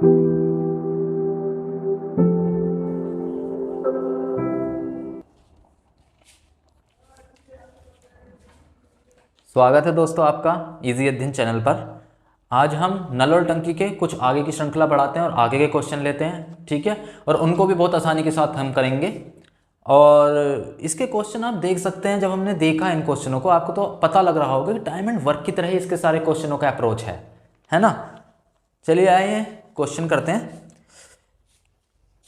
स्वागत है दोस्तों आपका इजी अध्ययन चैनल पर। आज हम नल और टंकी के कुछ आगे की श्रृंखला बढ़ाते हैं और आगे के क्वेश्चन लेते हैं, ठीक है। और उनको भी बहुत आसानी के साथ हम करेंगे। और इसके क्वेश्चन आप देख सकते हैं, जब हमने देखा इन क्वेश्चनों को आपको तो पता लग रहा होगा कि टाइम एंड वर्क की तरह ही इसके सारे क्वेश्चनों का अप्रोच है ना। चलिए आइए क्वेश्चन करते हैं।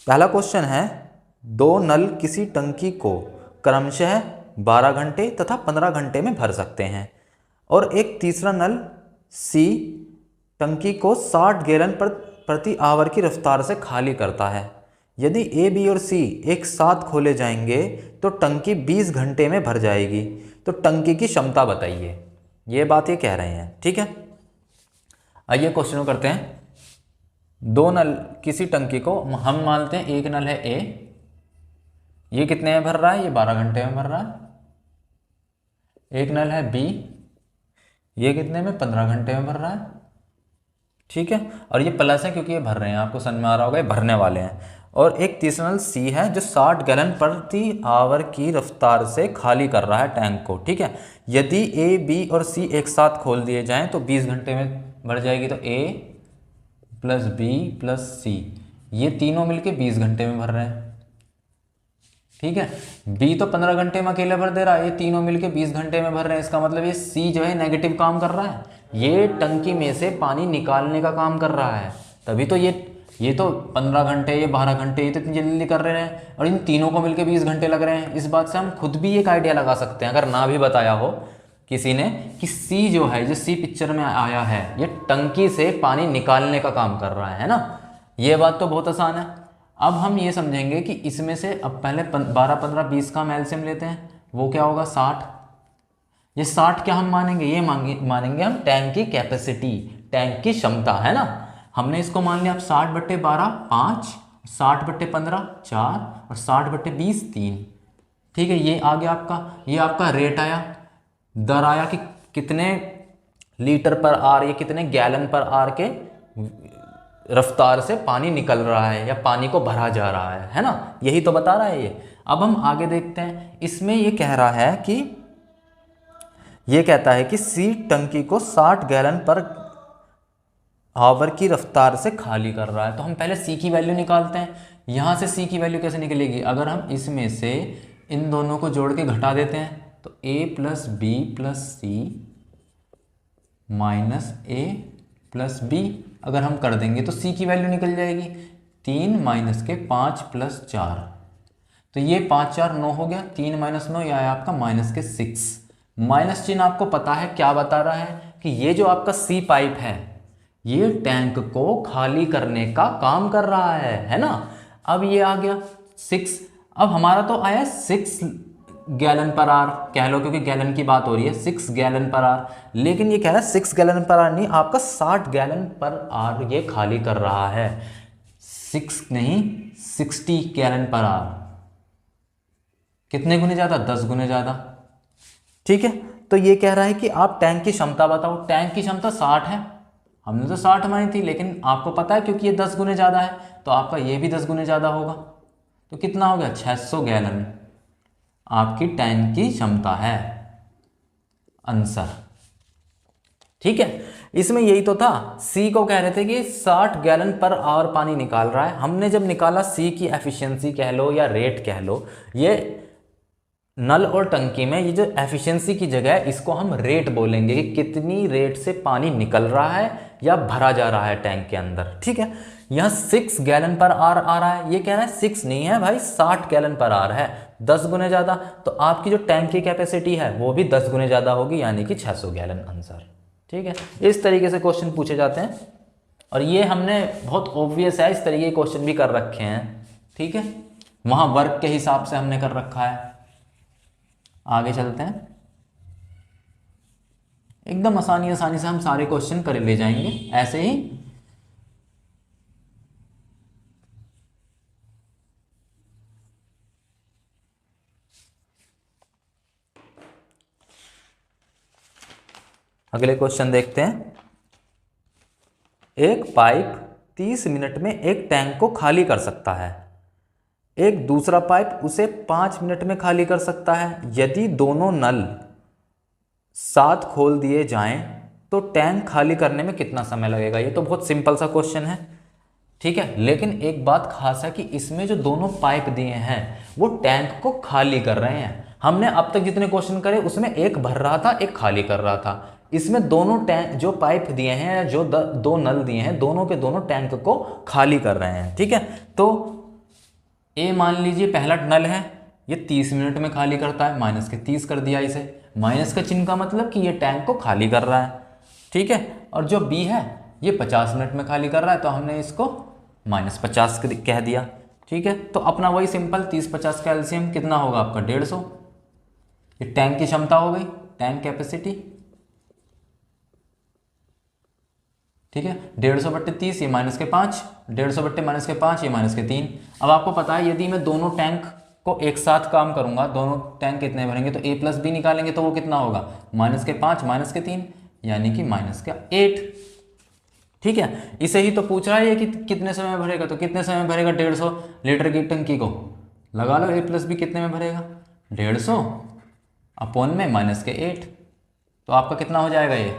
पहला क्वेश्चन है, दो नल किसी टंकी को क्रमशः 12 घंटे तथा 15 घंटे में भर सकते हैं और एक तीसरा नल सी टंकी को 60 गैलन प्रति आवर की रफ्तार से खाली करता है। यदि ए, बी और सी एक साथ खोले जाएंगे तो टंकी 20 घंटे में भर जाएगी, तो टंकी की क्षमता बताइए। ये बात ये कह रहे हैं, ठीक है। आइए क्वेश्चन करते हैं। दो नल किसी टंकी को, हम मानते हैं एक नल है ए, ये कितने में भर रहा है, ये 12 घंटे में भर रहा है। एक नल है बी, ये कितने में, 15 घंटे में भर रहा है, ठीक है। और ये प्लस है क्योंकि ये भर रहे हैं, आपको समझ में आ रहा होगा ये भरने वाले हैं। और एक तीसरा नल सी है जो 60 गैलन प्रति आवर की रफ्तार से खाली कर रहा है टैंक को, ठीक है। यदि ए, बी और सी एक साथ खोल दिए जाएं तो 20 घंटे में भर जाएगी। तो ए प्लस बी प्लस सी, ये तीनों मिलके 20 घंटे में भर रहे हैं, ठीक है। बी तो 15 घंटे में अकेले भर दे रहा है, ये तीनों मिलके 20 घंटे में भर रहे हैं। इसका मतलब ये सी जो है नेगेटिव काम कर रहा है, ये टंकी में से पानी निकालने का काम कर रहा है। तभी तो ये तो 15 घंटे, ये 12 घंटे, ये तो इतनी जल्दी कर रहे हैं और इन तीनों को मिलके 20 घंटे लग रहे हैं। इस बात से हम खुद भी एक आइडिया लगा सकते हैं, अगर ना भी बताया हो किसी ने, कि सी जो है, जो सी पिक्चर में आया है, ये टंकी से पानी निकालने का काम कर रहा है ना। ये बात तो बहुत आसान है। अब हम ये समझेंगे कि इसमें से अब पहले 12, 15, 20 का हम एलसीएम लेते हैं, वो क्या होगा 60। ये 60 क्या हम मानेंगे, ये मानेंगे हम टैंक की कैपेसिटी, टैंक की क्षमता, है ना। हमने इसको मान लिया, अब 60/12 5, 60/15 4 और 60/20 3, ठीक है। ये आ गया आपका, ये आपका रेट आया, दर आया कि कितने लीटर पर आर, ये कितने गैलन पर आर के रफ्तार से पानी निकल रहा है या पानी को भरा जा रहा है ना। यही तो बता रहा है ये। अब हम आगे देखते हैं, इसमें ये कह रहा है कि, ये कहता है कि सी टंकी को 60 गैलन पर आवर की रफ्तार से खाली कर रहा है। तो हम पहले सी की वैल्यू निकालते हैं। यहां से सी की वैल्यू कैसे निकलेगी, अगर हम इसमें से इन दोनों को जोड़ के घटा देते हैं तो a plus B plus C minus A plus B, अगर हम कर देंगे तो सी की वैल्यू निकल जाएगी 3 माइनस के 5 प्लस 4, तो ये 5 4 9 हो गया, 3 माइनस 9 यह आया आपका माइनस के 6। माइनस चिन्ह आपको पता है क्या बता रहा है, कि ये जो आपका सी पाइप है ये टैंक को खाली करने का काम कर रहा है ना। अब ये आ गया 6, अब हमारा तो आया 6 गैलन पर आर कह लो, क्योंकि गैलन की बात हो रही है, 6 गैलन पर आर। लेकिन ये कह रहा है 6 गैलन पर आर नहीं, आपका 60 गैलन पर आर ये खाली कर रहा है। 6 नहीं 60 गैलन पर आर, कितने गुने ज्यादा, 10 गुने ज्यादा, ठीक है। तो ये कह रहा है कि आप टैंक की क्षमता बताओ। टैंक की क्षमता 60 है, हमने तो 60 मानी थी, लेकिन आपको पता है क्योंकि ये 10 गुने ज्यादा है तो आपका ये भी 10 गुने ज्यादा होगा। तो कितना हो गया, 600 गैलन आपकी टैंक की क्षमता है, आंसर, ठीक है। इसमें यही तो था, सी को कह रहे थे कि 60 गैलन पर आवर पानी निकाल रहा है। हमने जब निकाला सी की एफिशिएंसी कह लो या रेट कह लो, ये नल और टंकी में ये जो एफिशिएंसी की जगह है इसको हम रेट बोलेंगे, कि कितनी रेट से पानी निकल रहा है या भरा जा रहा है टैंक के अंदर, ठीक है। यहाँ 6 गैलन पर आर आ रहा है, ये कह रहा है 6 नहीं है भाई, 60 गैलन पर आर है, 10 गुने ज़्यादा। तो आपकी जो टैंक की कैपेसिटी है वो भी 10 गुने ज़्यादा होगी, यानी कि 600 गैलन आंसर, ठीक है। इस तरीके से क्वेश्चन पूछे जाते हैं और ये हमने बहुत ऑब्वियस है, इस तरीके के क्वेश्चन भी कर रखे हैं, ठीक है। वहाँ वर्क के हिसाब से हमने कर रखा है। आगे चलते हैं, एकदम आसानी से हम सारे क्वेश्चन कर ले जाएंगे ऐसे ही। अगले क्वेश्चन देखते हैं। एक पाइप 30 मिनट में एक टैंक को खाली कर सकता है, एक दूसरा पाइप उसे 5 मिनट में खाली कर सकता है। यदि दोनों नल साथ खोल दिए जाएं तो टैंक खाली करने में कितना समय लगेगा। ये तो बहुत सिंपल सा क्वेश्चन है, ठीक है। लेकिन एक बात खास है कि इसमें जो दोनों पाइप दिए हैं वो टैंक को खाली कर रहे हैं। हमने अब तक जितने क्वेश्चन करे उसमें एक भर रहा था, एक खाली कर रहा था। इसमें दोनों टैंक जो पाइप दिए हैं, जो दो नल दिए हैं, दोनों के दोनों टैंक को खाली कर रहे हैं, ठीक है। तो ए मान लीजिए पहला नल है, ये 30 मिनट में खाली करता है, माइनस के 30 कर दिया इसे। माइनस का चिन्ह का मतलब कि ये टैंक को खाली कर रहा है, ठीक है। और जो बी है ये 50 मिनट में खाली कर रहा है, तो हमने इसको -50 कह दिया, ठीक है। तो अपना वही सिंपल 30-50 का एलसीएम कितना होगा आपका 150। ये टैंक की क्षमता हो गई, टैंक कैपेसिटी, ठीक है। 150/30 ये -5, 150/-5 ये -3। अब आपको पता है यदि मैं दोनों टैंक को एक साथ काम करूंगा, दोनों टैंक कितने भरेंगे, तो a + b निकालेंगे तो वो कितना होगा -5 -3 यानी कि -8, ठीक है। इसे ही तो पूछ रहा है कि कितने समय में भरेगा, तो कितने समय में भरेगा 150 लीटर की टंकी को। लगा लो a + b कितने में भरेगा 150 अपॉन में -8, तो आपका कितना हो जाएगा, ये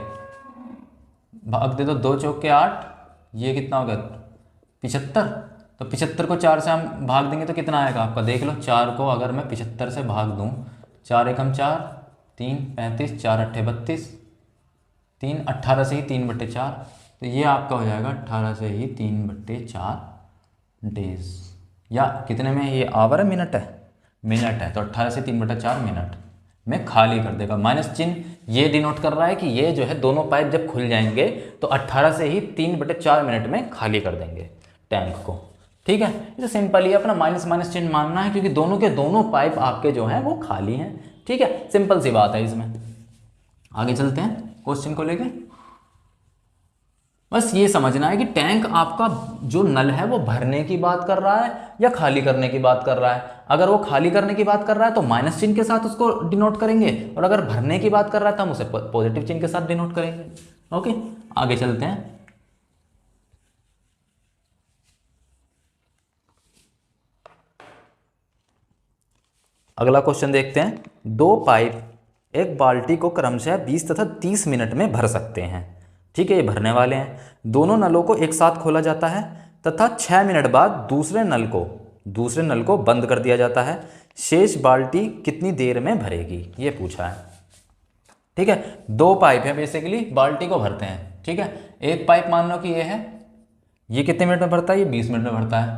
भाग दे दो 2 चौक के 8, ये कितना होगा 75। तो 75 को 4 से हम भाग देंगे तो कितना आएगा आपका, देख लो। 4 को अगर मैं 75 से भाग दूं, 4 एकम 4, 3 35, 4 अट्ठे 32, 3 18 से ही 3/4, तो ये आपका हो जाएगा 18 से ही 3/4 डेज। या कितने में ये आवर है, मिनट है, मिनट है, तो 18 से 3/4 मिनट में खाली कर देगा। माइनस चिन्ह ये डिनोट कर रहा है कि ये जो है दोनों पाइप जब खुल जाएंगे तो 18 से ही 3/4 मिनट में खाली कर देंगे टैंक को, ठीक है। ये सिंपल ही अपना माइनस चिन्ह मानना है, क्योंकि दोनों के दोनों पाइप आपके जो हैं वो खाली हैं, ठीक है। सिंपल सी बात है इसमें। आगे चलते हैं क्वेश्चन को लेके। बस ये समझना है कि टैंक आपका जो नल है वो भरने की बात कर रहा है या खाली करने की बात कर रहा है। अगर वो खाली करने की बात कर रहा है तो माइनस चिन्ह के साथ उसको डिनोट करेंगे, और अगर भरने की बात कर रहा है तो हम उसे पॉजिटिव चिन्ह के साथ डिनोट करेंगे। ओके, आगे चलते हैं। अगला क्वेश्चन देखते हैं। 2 पाइप एक बाल्टी को क्रमशः 20 तथा 30 मिनट में भर सकते हैं, ठीक है। ये भरने वाले हैं। दोनों नलों को एक साथ खोला जाता है तथा 6 मिनट बाद दूसरे नल को बंद कर दिया जाता है। शेष बाल्टी कितनी देर में भरेगी, ये पूछा है, ठीक है। 2 पाइप है, बेसिकली बाल्टी को भरते हैं, ठीक है। एक पाइप मान लो कि ये है, ये कितने मिनट में भरता है, ये 20 मिनट में भरता है,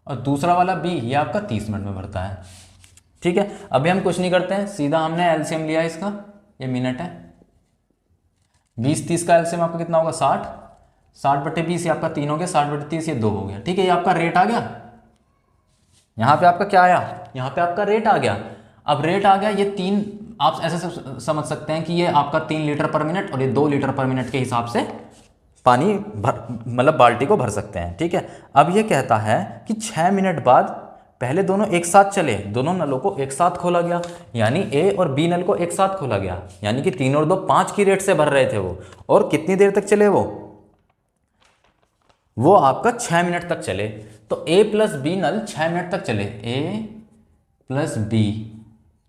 और दूसरा वाला बी ये आपका 30 मिनट में भरता है, ठीक है। अभी हम कुछ नहीं करते हैं, सीधा हमने एलसीएम लिया इसका, ये मिनट है। 20-30 का एलसीएम आपका कितना होगा 60, 60/20 ये आपका 3 हो गया, 60/30 ये 2 हो गया, ठीक है। ये आपका रेट आ गया, यहाँ पे आपका क्या आया, यहाँ पे आपका रेट आ गया। अब रेट आ गया, ये 3 आप ऐसे समझ सकते हैं कि ये आपका 3 लीटर पर मिनट और ये 2 लीटर पर मिनट के हिसाब से पानी मतलब बाल्टी को भर सकते हैं, ठीक है। अब ये कहता है कि 6 मिनट बाद पहले दोनों एक साथ चले, दोनों नलों को एक साथ खोला गया, यानी ए और बी नल को एक साथ खोला गया, यानी कि 3 और 2 5 की रेट से भर रहे थे वो, और कितनी देर तक चले वो आपका 6 मिनट तक चले। तो ए प्लस बी नल 6 मिनट तक चले। ए प्लस बी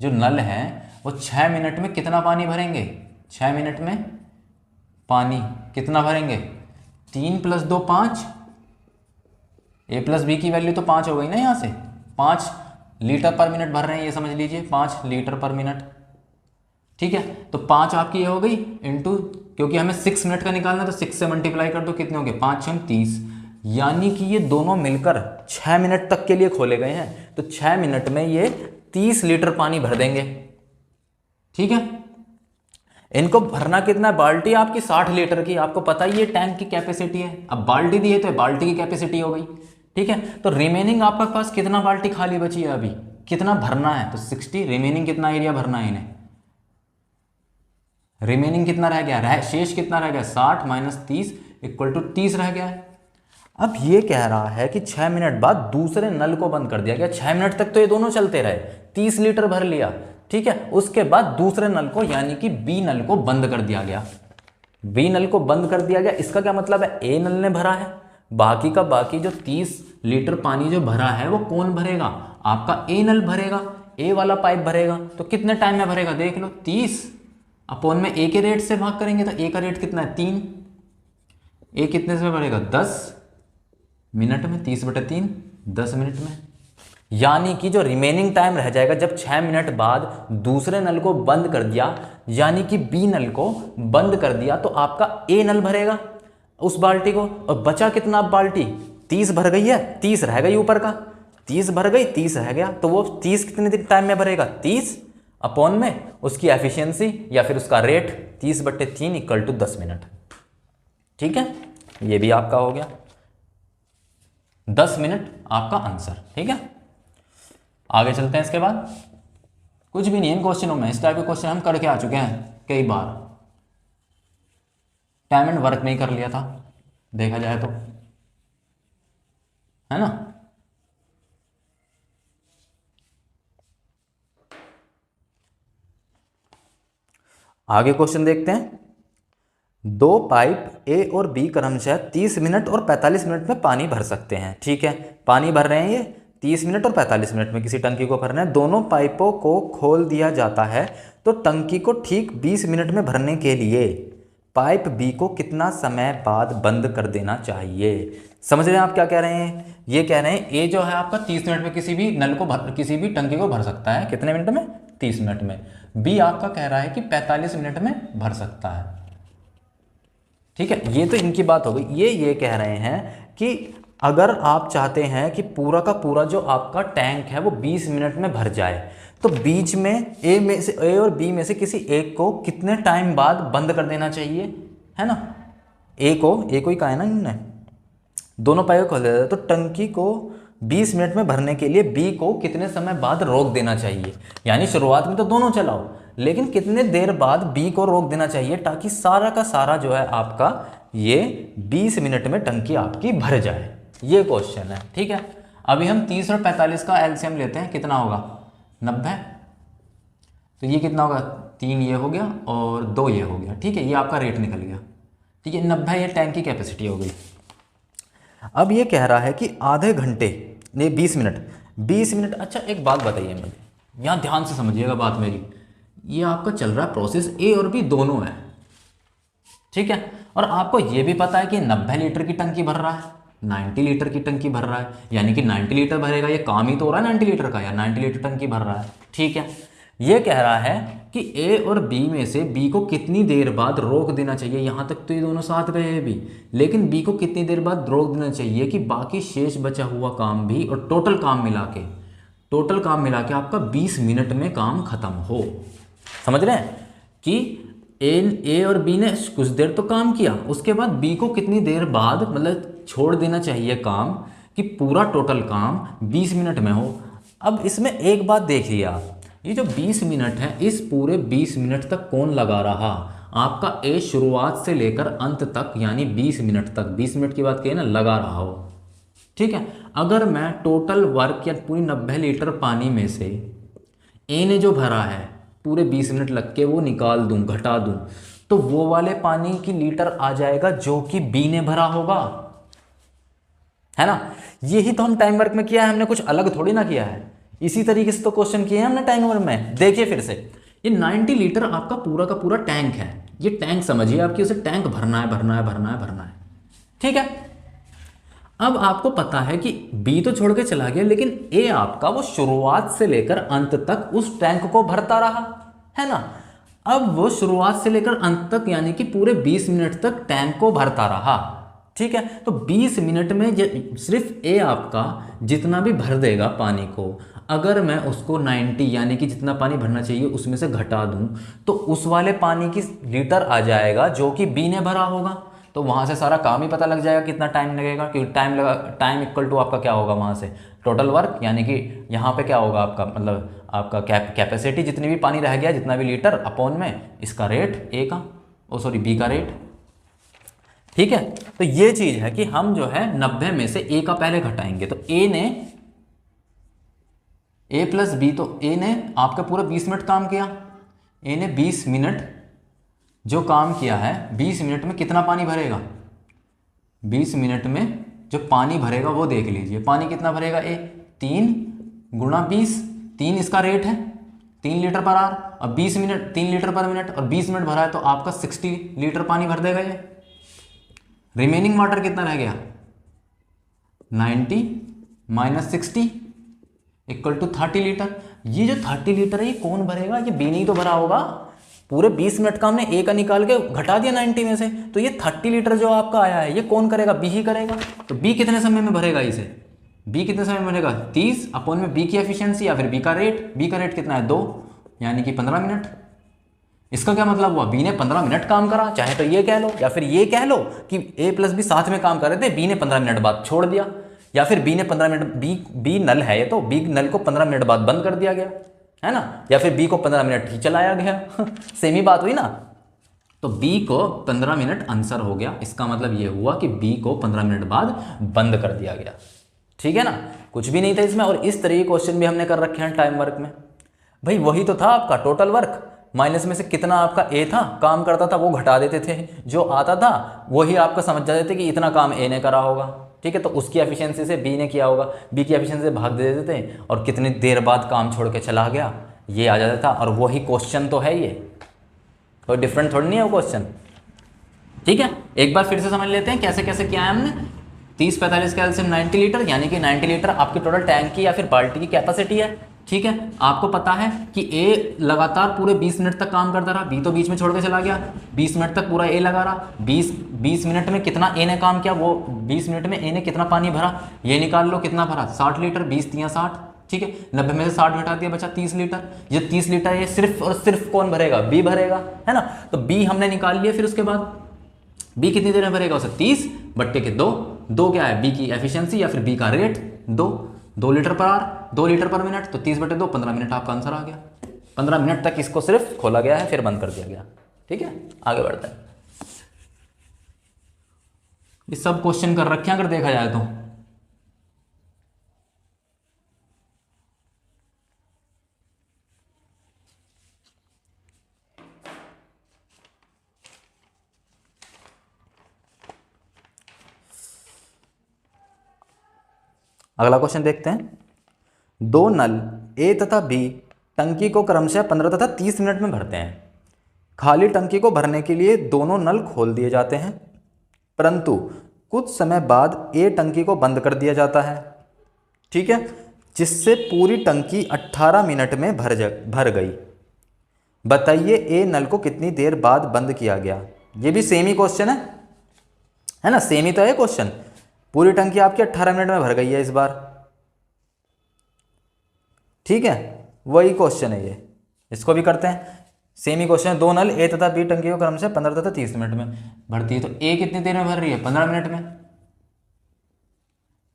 जो नल है वो 6 मिनट में कितना पानी भरेंगे, 6 मिनट में पानी कितना भरेंगे, 3 + 2 5, ए प्लस बी की वैल्यू तो 5 हो गई ना, यहाँ से 5 लीटर पर मिनट भर रहे हैं, ये समझ लीजिए 5 लीटर पर मिनट, ठीक है। तो 5 आपकी ये हो गई इंटू, क्योंकि हमें 6 मिनट का निकालना है तो 6 से मल्टीप्लाई कर दो, कितने हो गए 5 × 30, यानी कि ये दोनों मिलकर 6 मिनट तक के लिए खोले गए हैं। तो 6 मिनट में ये 30 लीटर पानी भर देंगे, ठीक है। इनको भरना कितना है, बाल्टी आपकी 60 लीटर की, आपको पता ही ये टैंक की कैपेसिटी है। अब बाल्टी दी है तो बाल्टी की कैपेसिटी हो गई, ठीक है। तो रिमेनिंग आपके पास कितना बाल्टी खाली बची है, अभी कितना भरना है, तो 60, रिमेनिंग कितना एरिया भरना है इन्हें, रिमेनिंग कितना रह गया, शेष कितना रह गया, 60 - 30 = 30 रह गया है। अब ये कह रहा है कि 6 मिनट बाद दूसरे नल को बंद कर दिया गया। 6 मिनट तक तो ये दोनों चलते रहे, 30 लीटर भर लिया, ठीक है। उसके बाद दूसरे नल को यानी कि बी नल को बंद कर दिया गया। बी नल को बंद कर दिया गया, इसका क्या मतलब है, ए नल ने भरा है, बाकी का बाकी जो 30 लीटर पानी जो भरा है वो कौन भरेगा? आपका ए नल भरेगा, ए वाला पाइप भरेगा। तो कितने टाइम में भरेगा देख लो, 30 अपॉन में ए के रेट से भाग करेंगे तो ए का रेट कितना है 3। ए कितने से भरेगा? 10 मिनट में, 30/3 10 मिनट में। यानी कि जो रिमेनिंग टाइम रह जाएगा जब 6 मिनट बाद दूसरे नल को बंद कर दिया, यानी कि बी नल को बंद कर दिया, तो आपका ए नल भरेगा उस बाल्टी को। और बचा कितना बाल्टी? 30 भर गई है, 30 रह गई ऊपर का, 30 भर गई, 30 रह गया। तो वो 30 कितने टाइम में भरेगा? 30 अपॉन में उसकी एफिशिएंसी या फिर उसका रेट 30/3 = 10 मिनट। ठीक है, ये भी आपका हो गया 10 मिनट आपका आंसर। ठीक है, आगे चलते हैं। इसके बाद कुछ भी नहीं है इन क्वेश्चनों में, इस टाइप के क्वेश्चन हम करके आ चुके हैं कई बार। टाइम एंड वर्क में ही कर लिया था देखा जाए तो, है ना। आगे क्वेश्चन देखते हैं। 2 पाइप ए और बी क्रमशः 30 मिनट और 45 मिनट में पानी भर सकते हैं। ठीक है, पानी भर रहे हैं ये 30 मिनट और 45 मिनट में किसी टंकी को भरना है। दोनों पाइपों को खोल दिया जाता है तो टंकी को ठीक 20 मिनट में भरने के लिए पाइप बी को कितना समय बाद बंद कर देना चाहिए? समझ रहे हैं आप क्या कह रहे हैं? ये कह रहे हैं ए जो है आपका 30 मिनट में किसी भी नल को किसी भी टंकी को भर सकता है। कितने मिनट में? 30 मिनट में। बी आपका कह रहा है कि 45 मिनट में भर सकता है। ठीक है, ये तो इनकी बात हो गई। ये कह रहे हैं कि अगर आप चाहते हैं कि पूरा का पूरा जो आपका टैंक है वो 20 मिनट में भर जाए, तो बीच में ए और बी में से किसी एक को कितने टाइम बाद बंद कर देना चाहिए, है ना। ए को ही कहा है ना इन्होंने, दोनों पाइप खोल देता है तो टंकी को 20 मिनट में भरने के लिए बी को कितने समय बाद रोक देना चाहिए। यानी शुरुआत में तो दोनों चलाओ, लेकिन कितने देर बाद बी को रोक देना चाहिए ताकि सारा का सारा जो है आपका ये 20 मिनट में टंकी आपकी भर जाए। ये क्वेश्चन है। ठीक है, अभी हम 30 और 45 का एलसीएम लेते हैं। कितना होगा? 90। तो ये कितना होगा? 3 ये हो गया और 2 ये हो गया। ठीक है, ये आपका रेट निकल गया। ठीक है, 90 ये टैंक की कैपेसिटी हो गई। अब ये कह रहा है कि आधे घंटे ने 20 मिनट। अच्छा एक बात बताइए मुझे, यहाँ ध्यान से समझिएगा बात मेरी। ये आपका चल रहा है प्रोसेस, ए और बी दोनों है। ठीक है, और आपको ये भी पता है कि 90 लीटर की टंकी भर रहा है, 90 लीटर की टंकी भर रहा है, यानी कि 90 लीटर भरेगा। ये काम ही तो हो रहा है 90 लीटर का, या 90 लीटर टंकी भर रहा है। ठीक है, ये कह रहा है कि ए और बी में से बी को कितनी देर बाद रोक देना चाहिए। यहाँ तक तो ये दोनों साथ रहे हैं भी, लेकिन बी को कितनी देर बाद रोक देना चाहिए कि बाकी शेष बचा हुआ काम भी और टोटल काम मिला के आपका 20 मिनट में काम खत्म हो। समझ रहे हैं कि ए और बी ने कुछ देर तो काम किया, उसके बाद बी को कितनी देर बाद मतलब छोड़ देना चाहिए काम कि पूरा टोटल काम 20 मिनट में हो। अब इसमें एक बात देखिए आप, ये जो 20 मिनट है, इस पूरे 20 मिनट तक कौन लगा रहा? आपका ए शुरुआत से लेकर अंत तक, यानी 20 मिनट तक, 20 मिनट की बात कही ना, लगा रहा हो। ठीक है, अगर मैं टोटल वर्क या पूरी 90 लीटर पानी में से ए ने जो भरा है पूरे 20 मिनट लग के वो निकाल दूं, घटा दूं, तो वो वाले पानी की लीटर आ जाएगा जो कि बी ने भरा होगा, है ना। यही तो हम टाइम वर्क में किया है, हमने कुछ अलग थोड़ी ना किया है। इसी तरीके से तो क्वेश्चन किए हैं हमने टाइम वर्क में। देखिए फिर से, ये 90 लीटर आपका पूरा का पूरा टैंक है। ये टैंक समझिए आपकी, उसे टैंक भरना है। ठीक है, अब आपको पता है कि बी तो छोड़ के चला गया, लेकिन ए आपका वो शुरुआत से लेकर अंत तक उस टैंक को भरता रहा, है ना। अब वो शुरुआत से लेकर अंत तक, यानी कि पूरे 20 मिनट तक टैंक को भरता रहा। ठीक है, तो 20 मिनट में सिर्फ ए आपका जितना भी भर देगा पानी को, अगर मैं उसको 90 यानी कि जितना पानी भरना चाहिए उसमें से घटा दूं, तो उस वाले पानी की लीटर आ जाएगा जो कि बी ने भरा होगा। तो वहाँ से सारा काम ही पता लग जाएगा कितना टाइम लगेगा, क्योंकि टाइम इक्वल टू आपका क्या होगा वहाँ से टोटल वर्क, यानी कि यहाँ पे क्या होगा आपका मतलब आपका कैपेसिटी, जितनी भी पानी रह गया, जितना भी लीटर, अपॉन में इसका रेट ए का, बी का रेट। ठीक है, तो ये चीज़ है कि हम जो है 90 में से ए का पहले घटाएंगे। तो ए प्लस बी, तो ए ने आपका पूरा 20 मिनट काम किया। ए ने 20 मिनट जो काम किया है, 20 मिनट में कितना पानी भरेगा? 20 मिनट में जो पानी भरेगा वो देख लीजिए, पानी कितना भरेगा ए 3 गुणा 20, 3 इसका रेट है 3 लीटर पर आवर, और 20 मिनट 3 लीटर पर मिनट, और 20 मिनट भरा है तो आपका 60 लीटर पानी भर देगा ये। रिमेनिंग वाटर कितना रह गया 90 माइनस 60 इक्वल टू 30 लीटर। ये जो 30 लीटर है ये कौन भरेगा, ये बी नहीं तो भरा होगा। पूरे 20 मिनट का हमने ए का निकाल के घटा दिया 90 में से, तो ये 30 लीटर जो आपका आया है ये कौन करेगा, बी ही करेगा। तो बी कितने समय में भरेगा इसे, बी कितने समय में भरेगा 30 अपॉन में बी की एफिशिएंसी या फिर बी का रेट, बी का रेट कितना है 2 यानी कि 15 मिनट। इसका क्या मतलब हुआ, बी ने 15 मिनट काम करा, चाहे तो ये कह लो या फिर ये कह लो कि ए प्लस बी साथ में काम कर रहे थे, बी ने 15 मिनट बाद छोड़ दिया, या फिर बी ने 15 मिनट बी नल है ये तो बी नल को 15 मिनट बाद बंद कर दिया गया है ना, या फिर बी को 15 मिनट ही चलाया गया सेम ही बात हुई ना। तो बी को 15 मिनट आंसर हो गया, इसका मतलब ये हुआ कि बी को 15 मिनट बाद बंद कर दिया गया। ठीक है ना, कुछ भी नहीं था इसमें। और इस तरह के क्वेश्चन भी हमने कर रखे हैं टाइम वर्क में। भाई वही तो था आपका टोटल वर्क, माइनस में से कितना आपका ए था काम करता था वो घटा देते थे, जो आता था वही आपका समझ जाते थे कि इतना काम ए ने करा होगा। ठीक है, तो उसकी एफिशिएंसी से बी ने किया होगा, बी की एफिशिएंसी से भाग दे देते थे और कितनी देर बाद काम छोड़ के चला गया ये आ जाता था। और वही क्वेश्चन तो है, ये कोई डिफरेंट थोड़ी नहीं है वो क्वेश्चन। ठीक है, एक बार फिर से समझ लेते हैं कैसे कैसे किया है हमने। 30 45 का एलसीएम 90 लीटर, यानी कि 90 लीटर आपकी टोटल टैंक की या फिर बाल्टी की कैपेसिटी है। ठीक है, आपको पता है कि ए लगातार पूरे 20 मिनट तक काम करता रहा, बी तो बीच में छोड़ के चला गया, 20 मिनट तक पूरा ए लगा रहा। 20 मिनट में कितना ए ने काम किया, वो 20 मिनट में ए ने कितना पानी भरा ये निकाल लो, कितना भरा 60 लीटर, 20 तियां 60। ठीक है, 90 में से 60 घटा दिया बचा 30 लीटर। ये 30 लीटर ये सिर्फ और सिर्फ कौन भरेगा, बी भरेगा, है ना। तो बी हमने निकाल लिया, फिर उसके बाद बी कितनी देर में भरेगा उसे 30 बट्टे के 2 क्या है बी की एफिशिएंसी या फिर बी का rate 2 litre per hour, 2 litre पर मिनट, तो 30 बटे 2 15 मिनट आपका आंसर आ गया। 15 मिनट तक इसको सिर्फ खोला गया है फिर बंद कर दिया गया। ठीक है, आगे बढ़ते हैं। ये सब क्वेश्चन कर रखे हैं अगर देखा जाए तो। अगला क्वेश्चन देखते हैं। 2 नल ए तथा बी टंकी को क्रमशः 15 तथा 30 मिनट में भरते हैं। खाली टंकी को भरने के लिए दोनों नल खोल दिए जाते हैं, परंतु कुछ समय बाद ए टंकी को बंद कर दिया जाता है। ठीक है, जिससे पूरी टंकी 18 मिनट में भर गई। बताइए ए नल को कितनी देर बाद बंद किया गया। ये भी सेम ही क्वेश्चन है ना, सेम ही तो है क्वेश्चन। पूरी टंकी आपकी 18 मिनट में भर गई है इस बार। ठीक है, वही क्वेश्चन है ये, इसको भी करते हैं। सेम ही क्वेश्चन है। 2 नल ए तथा बी टंकी को क्रमशः 15 तथा 30 मिनट में भरती है। तो ए कितनी देर में भर रही है 15 मिनट में,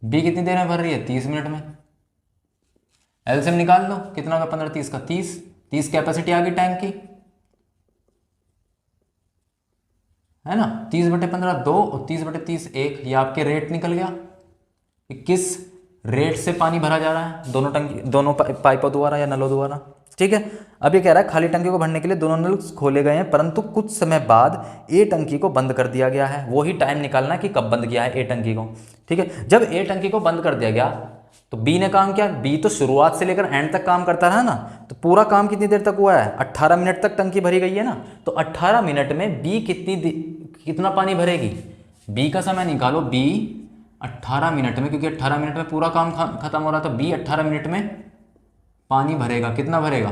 बी कितनी देर में भर रही है 30 मिनट में। एलसीएम निकाल दो, कितना होगा 15 30 का 30 कैपेसिटी आ गई टैंक की, है ना। 30 बटे 15 2 और 30 बटे 30 1, ये आपके रेट निकल गया। किस रेट से पानी भरा जा रहा है दोनों पाइपों द्वारा या नलों द्वारा। ठीक है, अब ये कह रहा है खाली टंकी को भरने के लिए दोनों नल खोले गए हैं, परंतु कुछ समय बाद ए टंकी को बंद कर दिया गया है। वही टाइम निकालना है कि कब बंद किया है ए टंकी को। ठीक है, जब ए टंकी को बंद कर दिया गया तो बी ने काम किया, बी तो शुरुआत से लेकर एंड तक काम करता रहा ना, तो पूरा काम कितनी देर तक हुआ है 18 मिनट तक टंकी भरी गई है ना। तो 18 मिनट में बी कितना पानी भरेगी, बी का समय निकालो। बी 18 मिनट में, क्योंकि 18 मिनट में पूरा काम खत्म हो रहा था, बी 18 मिनट में पानी भरेगा, कितना भरेगा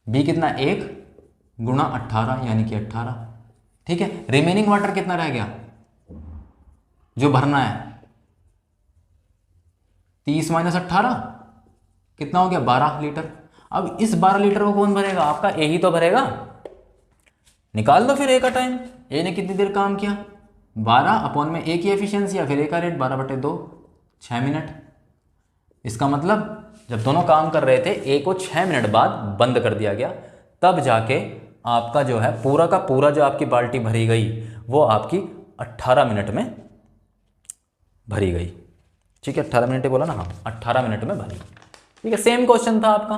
बी कितना 1 गुणा 18 यानी कि 18। ठीक है, रिमेनिंग वाटर कितना रह गया जो भरना है 30 माइनस 18 कितना हो गया 12 लीटर। अब इस 12 लीटर को कौन भरेगा, आपका ए ही तो भरेगा। निकाल दो फिर ए का टाइम, ए ने कितनी देर काम किया 12 अपॉन में ए की एफिशिएंसी या फिर ए का रेट 12 बटे 2 6 मिनट। इसका मतलब जब दोनों काम कर रहे थे ए को 6 मिनट बाद बंद कर दिया गया, तब जाके आपका जो है पूरा का पूरा जो आपकी बाल्टी भरी गई वो आपकी 18 मिनट में भरी गई। ठीक है, 18 मिनट बोला ना, हाँ 18 मिनट में भरी। ठीक है, सेम क्वेश्चन था आपका।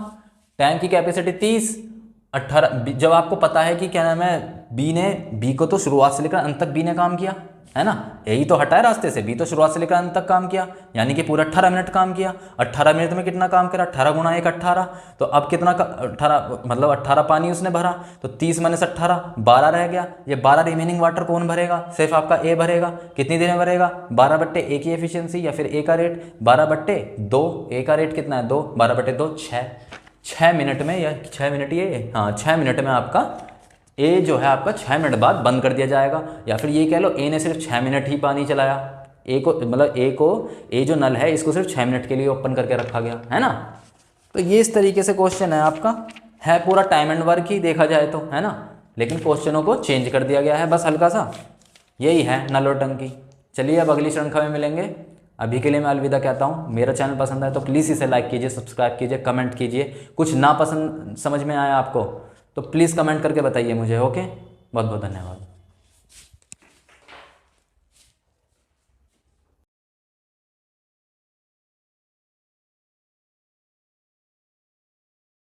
टैंक की कैपेसिटी 30 18 जब आपको पता है कि क्या नाम है बी को तो शुरुआत से लेकर अंत तक बी ने काम किया है ना, यही तो हटा है रास्ते से, बी तो शुरुआत से लेकर अंत तक काम किया, यानी कि पूरा 18 मिनट काम किया। 18 मिनट में कितना काम करा, 18 गुणा 1 18। तो अब कितना 18 मतलब 18 पानी उसने भरा, तो 30 माइनस 18 12 रह गया। ये 12 रिमेनिंग वाटर कौन भरेगा, सिर्फ आपका ए भरेगा। कितनी देर में भरेगा, 12/A की एफिशिएंसी या फिर ए का रेट 12/2। ए का रेट कितना है 2, 12/2 6 मिनट में, या 6 मिनट ये, हाँ 6 मिनट में आपका ए जो है आपका 6 मिनट बाद बंद कर दिया जाएगा। या फिर ये कह लो ए ने सिर्फ 6 मिनट ही पानी चलाया, ए को मतलब ए जो नल है इसको सिर्फ 6 मिनट के लिए ओपन करके रखा गया है ना। तो ये इस तरीके से क्वेश्चन है आपका, है पूरा टाइम एंड वर्क ही देखा जाए तो, है ना, लेकिन क्वेश्चनों को चेंज कर दिया गया है बस हल्का सा। यही है नल और टंकी। चलिए अब अगली श्रृंखला में मिलेंगे। अभी के लिए मैं अलविदा कहता हूँ। मेरा चैनल पसंद आए तो प्लीज़ इसे लाइक कीजिए, सब्सक्राइब कीजिए, कमेंट कीजिए। कुछ ना पसंद समझ में आया आपको तो प्लीज़ कमेंट करके बताइए मुझे। ओके, बहुत बहुत धन्यवाद।